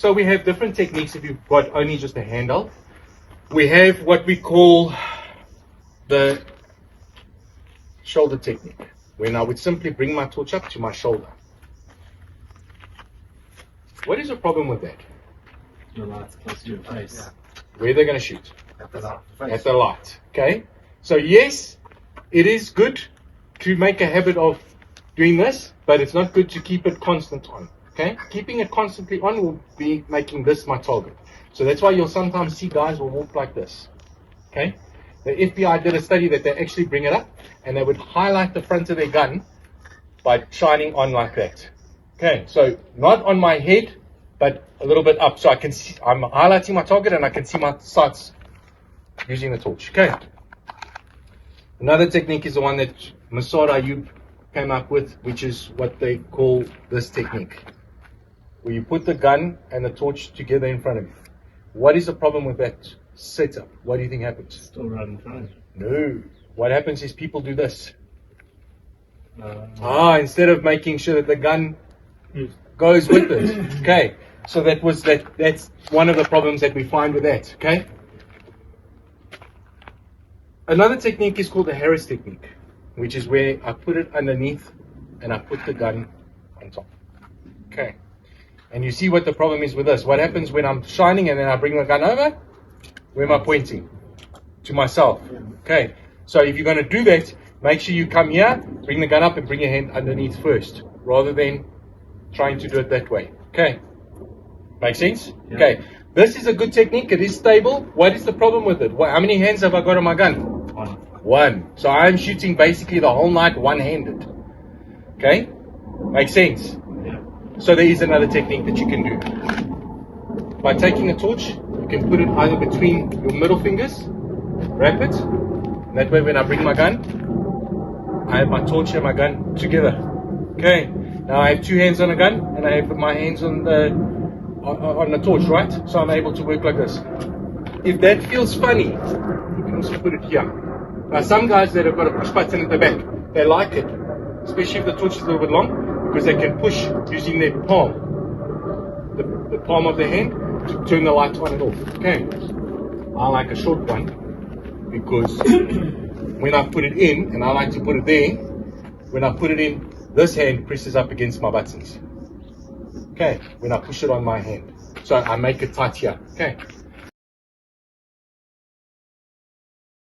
So we have different techniques if you've got only just a handle. We have what we call the shoulder technique, when I would simply bring my torch up to my shoulder. What is the problem with that? Your light's close to your face. Where they're going to shoot? At the light. At the light. Okay? So yes, it is good to make a habit of doing this, but it's not good to keep it constant on. Okay? Keeping it constantly on will be making this my target. So that's why you'll sometimes see guys will walk like this. Okay? The FBI did a study that they actually bring it up and they would highlight the front of their gun by shining on like that. Okay, so not on my head, but a little bit up, so I can see, I'm highlighting my target and I can see my sights using the torch. Okay. Another technique is the one that Masad Ayub came up with, which is what they call this technique, where you put the gun and the torch together in front of you. What is the problem with that setup? What do you think happens? Still right in front of you. No. What happens is people do this. Instead of making sure that the gun goes with it. Okay. So that's one of the problems that we find with that. Okay. Another technique is called the Harris technique, which is where I put it underneath and I put the gun on top. Okay. And you see what the problem is with this. What happens when I'm shining and then I bring the gun over? Where am I pointing? To myself. Okay. So if you're going to do that, make sure you come here, bring the gun up and bring your hand underneath first, rather than trying to do it that way. Okay. Make sense? Yeah. Okay. This is a good technique. It is stable. What is the problem with it? How many hands have I got on my gun? One. So I'm shooting basically the whole night one-handed. Okay? Makes sense? Yeah. So there is another technique that you can do. By taking a torch, you can put it either between your middle fingers, wrap it, and that way when I bring my gun, I have my torch and my gun together. Okay? Now I have two hands on the gun, and I have my hands on the torch, right? So I'm able to work like this. If that feels funny, you can also put it here. Now some guys that have got a push button at the back, they like it, especially if the torch is a little bit long, because they can push using their palm, the palm of their hand, to turn the light on and off. Okay. I like a short one because when I put it in, and I like to put it there, when I put it in, this hand presses up against my buttons. Okay, when I push it on my hand. So I make it tight here. Okay.